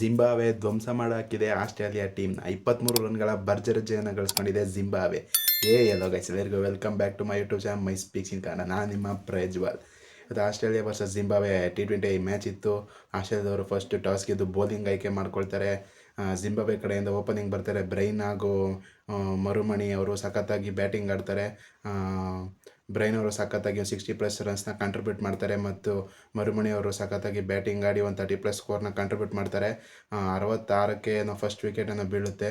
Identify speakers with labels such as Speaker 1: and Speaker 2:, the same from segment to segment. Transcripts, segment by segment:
Speaker 1: Zimbabwe ಧ್ವಂಸ ಮಾಡಾಕಿದೆ Australia ಟೀಮ್ನ 23 ರನ್ಗಳ ಭರ್ಜರಿ ಜಯನ ಗಳಿಸ್ಕೊಂಡಿದೆ ಜಿಂಬಾಬ್ವೆ. ಎಲ್ಲೋ ಗೈಸ್, ಎಲ್ಲರಿಗೂ welcome back to my YouTube channel my speaks in Kannada. ನಾನು ನಿಮ್ಮ ಪ್ರಜ್ವಲ್. ಇದು Australia versus Zimbabwe T20 match ಇತ್ತು. ಆಸ್ಟ್ರೇಲಿಯಾದವರು ಫಸ್ಟ್ ಟಾಸ್ ಗೆದ್ದು ಬೌಲಿಂಗ್ ಆಯ್ಕೆ ಮಾಡ್ಕೊಳ್ತಾರೆ. ಜಿಂಬಾಬ್ವೆ ಕಡೆಯಿಂದ ಓಪನಿಂಗ್ ಬರ್ತಾರೆ ಬ್ರೈನ್ ಹಾಗೂ ಮರುಮಣಿ ಅವರು ಸಖತ್ತಾಗಿ ಬ್ಯಾಟಿಂಗ್ ಆಡ್ತಾರೆ. ಬ್ರೈನ್ ಅವರು ಸಖತ್ತಾಗಿ 60+ ರನ್ಸ್ನ ಕಾಂಟ್ರಿಬ್ಯೂಟ್ ಮಾಡ್ತಾರೆ ಮತ್ತು ಮರುಮಣಿ ಅವರು ಸಖತ್ತಾಗಿ ಬ್ಯಾಟಿಂಗ್ ಆಡಿ ಒಂದು 30+ ಸ್ಕೋರ್ನ ಕಾಂಟ್ರಿಬ್ಯೂಟ್ ಮಾಡ್ತಾರೆ. 66ಕ್ಕೆ ಫಸ್ಟ್ ವಿಕೆಟನ್ನು ಬೀಳುತ್ತೆ.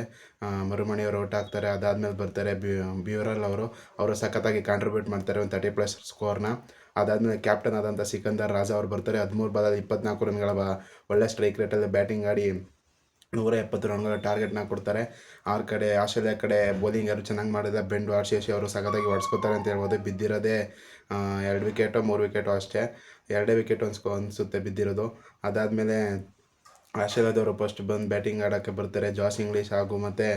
Speaker 1: ಮರುಮಣಿ ಅವರು ಔಟ್ ಆಗ್ತಾರೆ. ಅದಾದಮೇಲೆ ಬರ್ತಾರೆ ಬ್ಯೂರಲ್ ಅವರು ಸಖತ್ತಾಗಿ ಕಾಂಟ್ರಿಬ್ಯೂಟ್ ಮಾಡ್ತಾರೆ ಒಂದು 30+ ಸ್ಕೋರ್ನ. ಅದಾದಮೇಲೆ ಕ್ಯಾಪ್ಟನ್ ಆದಂಥ ಸಿಕಂದರ್ ರಾಜಾ ಅವರು ಬರ್ತಾರೆ. 13 ಬಾಲಲ್ಲಿ 24 ರನ್ಗಳ ಒಳ್ಳೆ ಸ್ಟ್ರೈಕ್ ರೇಟಲ್ಲಿ ಬ್ಯಾಟಿಂಗ್ ಆಡಿ 170 ರನ್ಗಳ ಟಾರ್ಗೆಟ್ನ ಕೊಡ್ತಾರೆ. ಆಸ್ಟ್ರೇಲಿಯಾ ಕಡೆ ಬೌಲಿಂಗ್ ಯಾರು ಚೆನ್ನಾಗಿ ಮಾಡಿದ್ರೆ ಬೆನ್ ವಾರ್ಶಿಯರ್ ಅವರು ಸಖತ್ತಾಗಿ ಹೊಡ್ಸ್ಕೊತಾರೆ ಅಂತ ಹೇಳ್ಬೋದು. ಬಿದ್ದಿರೋದೇ 2 ವಿಕೆಟೋ 3 ವಿಕೆಟೋ ಅಷ್ಟೇ, 2 ವಿಕೆಟ್ ಅನಿಸುತ್ತೆ ಬಿದ್ದಿರೋದು. ಅದಾದಮೇಲೆ ಆಸ್ಟ್ರೇಲಿಯಾದವರು ಫಸ್ಟ್ ಬಂದು ಬ್ಯಾಟಿಂಗ್ ಆಡೋಕ್ಕೆ ಬರ್ತಾರೆ. ಜಾಸ್ ಇಂಗ್ಲೀಷ್ ಹಾಗೂ ಮತ್ತು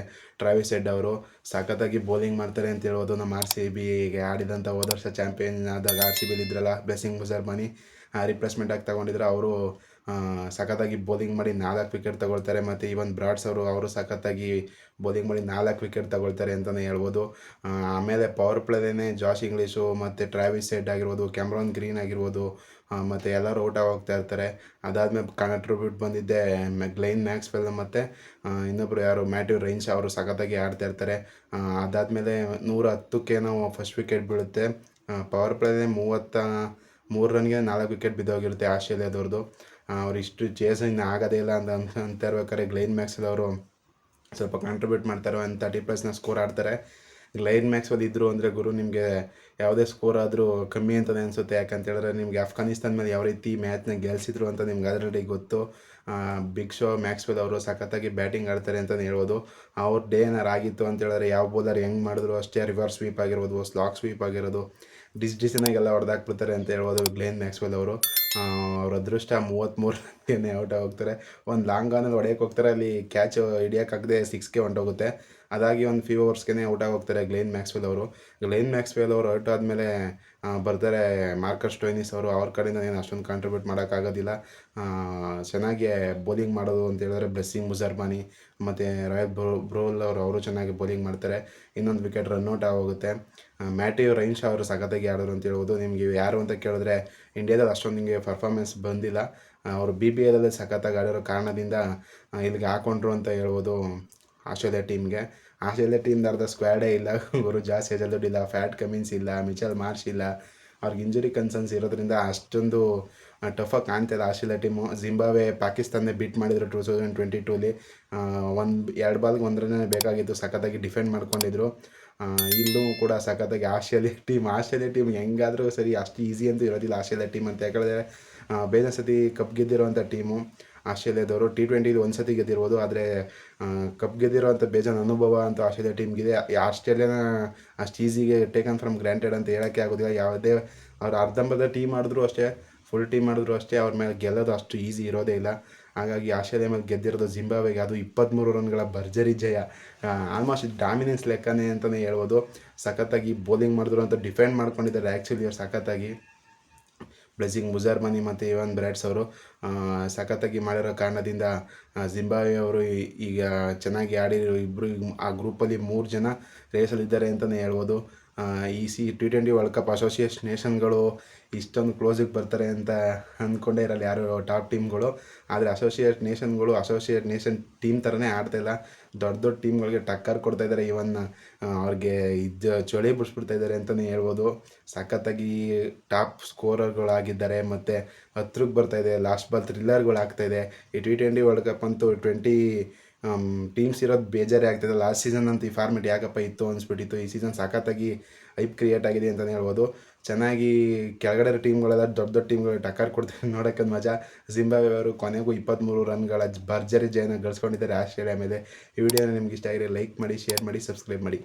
Speaker 1: ಟ್ರಾವಿಸ್ ಹೆಡ್ ಅವರು ಸಖತ್ತಾಗಿ ಬೌಲಿಂಗ್ ಮಾಡ್ತಾರೆ ಅಂತ ಹೇಳ್ಬೋದು. ನಮ್ಮ RCBಗೆ ಆಡಿದಂಥ ಹೋದ ವರ್ಷ ಚಾಂಪಿಯನ್ ಆದಾಗ RCBಲಿ ಇದ್ರಲ್ಲ ಬ್ಲೆಸ್ಸಿಂಗ್ ಮುಜರ್ಬಾನಿ ರಿಪ್ಲೇಸ್ಮೆಂಟ್ ಆಗಿ ತಗೊಂಡಿದ್ರು. ಅವರು ಸಖತ್ತಾಗಿ ಬೌಲಿಂಗ್ ಮಾಡಿ 4 ವಿಕೆಟ್ ತಗೊಳ್ತಾರೆ. ಮತ್ತು ಇವನ್ ಬ್ರಾಡ್ಸ್ ಅವರು ಸಖತ್ತಾಗಿ ಬೌಲಿಂಗ್ ಮಾಡಿ 4 ವಿಕೆಟ್ ತಗೊಳ್ತಾರೆ ಅಂತಲೇ ಹೇಳ್ಬೋದು. ಆಮೇಲೆ ಪವರ್ ಪ್ಲೇದೇ ಜಾಸ್ ಇಂಗ್ಲೀಷು ಮತ್ತು ಟ್ರಾವಿಸ್ ಹೆಡ್ ಆಗಿರ್ಬೋದು, ಕ್ಯಾಮ್ರಾನ್ ಗ್ರೀನ್ ಆಗಿರ್ಬೋದು ಮತ್ತು ಎಲ್ಲರೂ ಔಟ್ ಹೋಗ್ತಾ ಇರ್ತಾರೆ. ಅದಾದಮೇಲೆ ಕಾಂಟ್ರಿಬ್ಯೂಟ್ ಬಂದಿದ್ದೆ ಗ್ಲೈನ್ ಮ್ಯಾಕ್ಸ್ವೆಲ್ ಮತ್ತು ಇನ್ನೊಬ್ಬರು ಯಾರು ಮ್ಯಾಥ್ಯೂ ರೈನ್ಸ್ ಅವರು ಸಖತ್ತಾಗಿ ಆಡ್ತಾ ಇರ್ತಾರೆ. ಅದಾದಮೇಲೆ 110ಕ್ಕೆ ಫಸ್ಟ್ ವಿಕೆಟ್ ಬೀಳುತ್ತೆ. ಪವರ್ ಪ್ಲೇದೇ 33 ರನ್ಗೆ 4 ವಿಕೆಟ್ ಬಿದ್ದೋಗಿರುತ್ತೆ ಆಸ್ಟ್ರೇಲಿಯಾದವ್ರದ್ದು. ಅವ್ರು ಇಷ್ಟು ಚೇಸಿಂಗ್ ಆಗೋದೇ ಇಲ್ಲ ಅಂತ ಇರ್ಬೇಕಾದ್ರೆ ಗ್ಲೈನ್ ಮ್ಯಾಕ್ಸ್ವೆಲ್ ಅವರು ಸ್ವಲ್ಪ ಕಾಂಟ್ರಿಬ್ಯೂಟ್ ಮಾಡ್ತಾರೆ. ಒಂದು 30+ ಸ್ಕೋರ್ ಆಡ್ತಾರೆ. ಗ್ಲೈನ್ ಮ್ಯಾಕ್ಸ್ವೆಲ್ ಇದ್ದರು ಅಂದರೆ ಗುರು ನಿಮಗೆ ಯಾವುದೇ ಸ್ಕೋರ್ ಆದರೂ ಕಮ್ಮಿ ಅಂತಲೇ ಅನಿಸುತ್ತೆ. ಯಾಕಂತ ಹೇಳಿದ್ರೆ ನಿಮಗೆ ಅಫ್ಘಾನಿಸ್ತಾನ ಮೇಲೆ ಯಾವ ರೀತಿ ಮ್ಯಾಚ್ನ ಗೆಲ್ಲಿಸಿದ್ರು ಅಂತ ನಿಮ್ಗೆ ಆಲ್ರೆಡಿ ಗೊತ್ತು. ಬಿಗ್ ಶೋ ಮ್ಯಾಕ್ಸ್ವೆಲ್ ಅವರು ಸಖತ್ತಾಗಿ ಬ್ಯಾಟಿಂಗ್ ಆಡ್ತಾರೆ ಅಂತಲೇ ಹೇಳ್ಬೋದು. ಅವ್ರ ಡೇ ಏನಾರು ಆಗಿತ್ತು ಅಂತ ಹೇಳಿದ್ರೆ ಯಾವ ಬೌಲರ್ ಹೆಂಗೆ ಮಾಡಿದ್ರು ಅಷ್ಟೇ, ರಿವರ್ಸ್ ಸ್ವೀಪ್ ಆಗಿರ್ಬೋದು, ಸ್ಲಾಕ್ ಸ್ವೀಪ್ ಆಗಿರೋದು, ಡಿಸೆನಾಗೆಲ್ಲ ಹೊಡೆದಾಕ್ಬಿಡ್ತಾರೆ ಅಂತ ಹೇಳ್ಬೋದು ಗ್ಲೇನ್ ಮ್ಯಾಕ್ಸ್ವೆಲ್ ಅವರು. ಅವ್ರ ಅದೃಷ್ಟ 33 ರನ್ಗೆ ಔಟ್ ಹೋಗ್ತಾರೆ. ಒಂದು ಲಾಂಗ್ ಆನಲ್ಲಿ ಹೊಡೆಯೋಕ್ಕೆ ಹೋಗ್ತಾರೆ, ಅಲ್ಲಿ ಕ್ಯಾಚ್ ಹಿಡಿಯೋಕ್ಕಾಗದೆ 6ಗೆ ಹೊಂಟೋಗುತ್ತೆ. ಅದಾಗಿ ಒಂದು ಫ್ಯೂ ಓವರ್ಸ್ಗೆ ಔಟ್ ಆಗೋಗ್ತಾರೆ ಗ್ಲೇನ್ ಮ್ಯಾಕ್ಸ್ವೆಲ್ ಅವರು. ಗ್ಲೇನ್ ಮ್ಯಾಕ್ಸ್ವೆಲ್ ಅವರು ಔಟ್ ಆದಮೇಲೆ ಬರ್ತಾರೆ ಮಾರ್ಕಸ್ ಸ್ಟೋಯ್ನಿಸ್ ಅವರು. ಅವ್ರ ಕಡೆಯಿಂದ ಏನು ಅಷ್ಟೊಂದು ಕಾಂಟ್ರಿಬ್ಯೂಟ್ ಮಾಡೋಕ್ಕಾಗೋದಿಲ್ಲ. ಚೆನ್ನಾಗಿ ಬೌಲಿಂಗ್ ಮಾಡೋದು ಅಂತ ಹೇಳಿದ್ರೆ ಬ್ಲೆಸ್ಸಿಂಗ್ ಮುಜರ್ಬಾನಿ ಮತ್ತು ರಾಯಲ್ ಬ್ರೋಲ್ ಅವರು ಚೆನ್ನಾಗಿ ಬೌಲಿಂಗ್ ಮಾಡ್ತಾರೆ. ಇನ್ನೊಂದು ವಿಕೆಟ್ ರನ್ಔಟ್ ಆಗೋಗುತ್ತೆ. ಮ್ಯಾಥ್ಯೂ ರೈನ್ಸ್ ಅವರು ಸಖತ್ತಾಗಿ ಆಡೋರು ಅಂತ ಹೇಳ್ಬೋದು. ನಿಮಗೆ ಯಾರು ಅಂತ ಕೇಳಿದ್ರೆ ಇಂಡಿಯಾದಲ್ಲಿ ಅಷ್ಟೊಂದು ನಿಮಗೆ ಪರ್ಫಾರ್ಮೆನ್ಸ್ ಬಂದಿಲ್ಲ. ಅವರು BBLಲ್ಲಿ ಸಖತ್ತಾಗಿ ಆಡಿರೋ ಕಾರಣದಿಂದ ಇಲ್ಲಿಗೆ ಹಾಕೊಂಡ್ರು ಅಂತ ಹೇಳ್ಬೋದು ಆಸ್ಟ್ರೇಲಿಯಾ ಟೀಮ್ಗೆ. ಆಸ್ಟ್ರೇಲಿಯಾ ಟೀಮ್ದು ಅರ್ಧ ಸ್ಕ್ವಾಡೇ ಇಲ್ಲ ಗುರು. ಜಾಸ್ ಹೇಜಲ್ವುಡ್ ಇಲ್ಲ, ಫ್ಯಾಟ್ ಕಮಿನ್ಸ್ ಇಲ್ಲ, ಮಿಚೆಲ್ ಮಾರ್ಷ್ ಇಲ್ಲ. ಅವ್ರಿಗೆ ಇಂಜುರಿ ಕನ್ಸರ್ನ್ಸ್ ಇರೋದ್ರಿಂದ ಅಷ್ಟೊಂದು ಟಫಾಗಿ ಕಾಣ್ತಿಲ್ಲ Australia team. Zimbabwe Pakistan beat ಮಾಡಿದ್ರು 2022ಲಿ. 2 ಬಾಲ್ಗೆ 1 ರನ್ನೇ ಬೇಕಾಗಿತ್ತು. ಸಖತ್ತಾಗಿ ಡಿಫೆಂಡ್ ಮಾಡ್ಕೊಂಡಿದ್ರು. ಇಲ್ಲೂ ಕೂಡ ಸಖತ್ತಾಗಿ ಆಸ್ಟ್ರೇಲಿಯಾ ಟೀಮ್ ಹೆಂಗಾದರೂ ಸರಿ ಅಷ್ಟು ಈಸಿ ಅಂತೂ ಇರೋದಿಲ್ಲ ಆಸ್ಟ್ರೇಲಿಯಾ ಟೀಮ್ ಅಂತ. ಯಾಕಂದರೆ ಬೇರೆ ಸತಿ ಕಪ್ ಗೆದ್ದಿರೋವಂಥ ಟೀಮು ಆಸ್ಟ್ರೇಲಿಯಾದವರು. T20 ಒಂದು ಸತಿ ಗೆದ್ದಿರ್ಬೋದು, ಆದರೆ ಕಪ್ ಗೆದ್ದಿರೋವಂಥ ಬೇಜಾನ್ ಅನುಭವ ಅಂತ ಆಸ್ಟ್ರೇಲಿಯಾ ಟೀಮ್ಗಿದೆ. ಆಸ್ಟ್ರೇಲಿಯಾನ ಅಷ್ಟು ಈಸಿಗೆ ಟೇಕನ್ ಫ್ರಮ್ ಗ್ರಾಂಟೆಡ್ ಅಂತ ಹೇಳೋಕ್ಕೆ ಆಗೋದಿಲ್ಲ. ಯಾವುದೇ ಅವ್ರು ಅರ್ಧಂಬರ್ಧ ಟೀಮ್ ಆಡಿದ್ರು ಅಷ್ಟೇ, ಫುಲ್ ಟೀಮ್ ಮಾಡಿದ್ರು ಅಷ್ಟೇ, ಅವ್ರ ಮೇಲೆ ಗೆಲ್ಲೋದು ಅಷ್ಟು ಈಸಿ ಇರೋದೇ ಇಲ್ಲ. ಹಾಗಾಗಿ ಆಸ್ಟ್ರೇಲಿಯಾ ಮೇಲೆ ಗೆದ್ದಿರೋದು ಜಿಂಬಾಬ್ವೆಗೆ, ಅದು 23 ರನ್ಗಳ ಭರ್ಜರಿ ಜಯ. ಆಲ್ಮೋಸ್ಟ್ ಡಾಮಿನೆನ್ಸ್ ಲೆಕ್ಕನೇ ಅಂತಲೇ ಹೇಳ್ಬೋದು. ಸಖತ್ತಾಗಿ ಬೌಲಿಂಗ್ ಮಾಡಿದ್ರು ಅಂತ ಡಿಫೆಂಡ್ ಮಾಡ್ಕೊಂಡಿದ್ದಾರೆ ಆ್ಯಕ್ಚುಲಿ ಅವ್ರು ಸಖತ್ತಾಗಿ. ಬ್ಲೆಸ್ಸಿಂಗ್ ಮುಜರ್ಬಾನಿ ಮತ್ತು ಇವನ್ ಬ್ರಾಡ್ಸ್ ಅವರು ಸಖತ್ತಾಗಿ ಮಾಡಿರೋ ಕಾರಣದಿಂದ ಜಿಂಬಾಬ್ವೆ ಅವರು ಈಗ ಚೆನ್ನಾಗಿ ಆಡಿರೋ ಇಬ್ಬರು ಆ ಗ್ರೂಪಲ್ಲಿ 3 ಜನ ರೇಸಲ್ಲಿದ್ದಾರೆ ಅಂತಲೇ ಹೇಳ್ಬೋದು. ಈ T20 ವರ್ಲ್ಡ್ ಕಪ್ ಅಸೋಸಿಯೇಷನ್ ನೇಷನ್ಗಳು ಇಷ್ಟೊಂದು ಕ್ಲೋಸಿಗೆ ಬರ್ತಾರೆ ಅಂತ ಅಂದ್ಕೊಂಡೇ ಇರಲ್ಲ ಯಾರು ಟಾಪ್ ಟೀಮ್ಗಳು. ಆದರೆ ಅಸೋಸಿಯೇಟ್ ನೇಷನ್ ಟೀಮ್ ಥರನೇ ಆಡ್ತಾಯಿಲ್ಲ. ದೊಡ್ಡ ಟೀಮ್ಗಳಿಗೆ ಟಕ್ಕರ್ ಕೊಡ್ತಾಯಿದ್ದಾರೆ. ಇವನ್ ಅವ್ರಿಗೆ ಚಳಿ ಬಿಡಿಸ್ಬಿಡ್ತಾ ಇದ್ದಾರೆ ಅಂತಲೇ ಹೇಳ್ಬೋದು. ಸಖತ್ತಾಗಿ ಟಾಪ್ ಸ್ಕೋರರ್ಗಳಾಗಿದ್ದಾರೆ ಮತ್ತು ಹತ್ರಕ್ಕೆ ಬರ್ತಾಯಿದೆ. ಲಾಸ್ಟ್ ಬಾಲ್ ಥ್ರಿಲ್ಲರ್ಗಳು ಆಗ್ತಾಯಿದೆ. ಈ T20 ವರ್ಲ್ಡ್ ಕಪ್ ಅಂತೂ 20 ಟೀಮ್ಸ್ ಇರೋದು ಬೇಜಾರೇ ಆಗ್ತಾಯಿದೆ. ಲಾಸ್ಟ್ ಸೀಸನ್ ಅಂತೂ ಈ ಫಾರ್ಮೆಟ್ ಯಾಕಪ್ಪ ಇತ್ತು ಅನಿಸ್ಬಿಟ್ಟಿತ್ತು. ಈ ಸೀಸನ್ ಸಖತ್ತಾಗಿ ಹೈಪ್ ಕ್ರಿಯೇಟ್ ಆಗಿದೆ ಅಂತಲೇ ಹೇಳ್ಬೋದು. ಚೆನ್ನಾಗಿ ಕೆಳಗಡೆ ಟೀಮ್ಗಳೆಲ್ಲ ದೊಡ್ಡ ಟೀಮ್ಗಳು ಟಕ್ಕರ್ ಕೊಡ್ತಾರೆ, ನೋಡೋಕ್ಕೆ ಮಜಾ. ಜಿಂಬಾಬ್ವೆ ಅವರು ಕೊನೆಗೂ 23 ರನ್ಗಳ ಭರ್ಜರಿ ಜಯನ ಗಳಿಸ್ಕೊಂಡಿದ್ದಾರೆ ಆಸ್ಟ್ರೇಲಿಯಾ ಮೇಲೆ. ಈ ವಿಡಿಯೋನ ನಿಮ್ಗೆ ಇಷ್ಟ ಆಗಿದ್ರೆ ಲೈಕ್ ಮಾಡಿ, ಶೇರ್ ಮಾಡಿ, ಸಬ್ಸ್ಕ್ರೈಬ್ ಮಾಡಿ.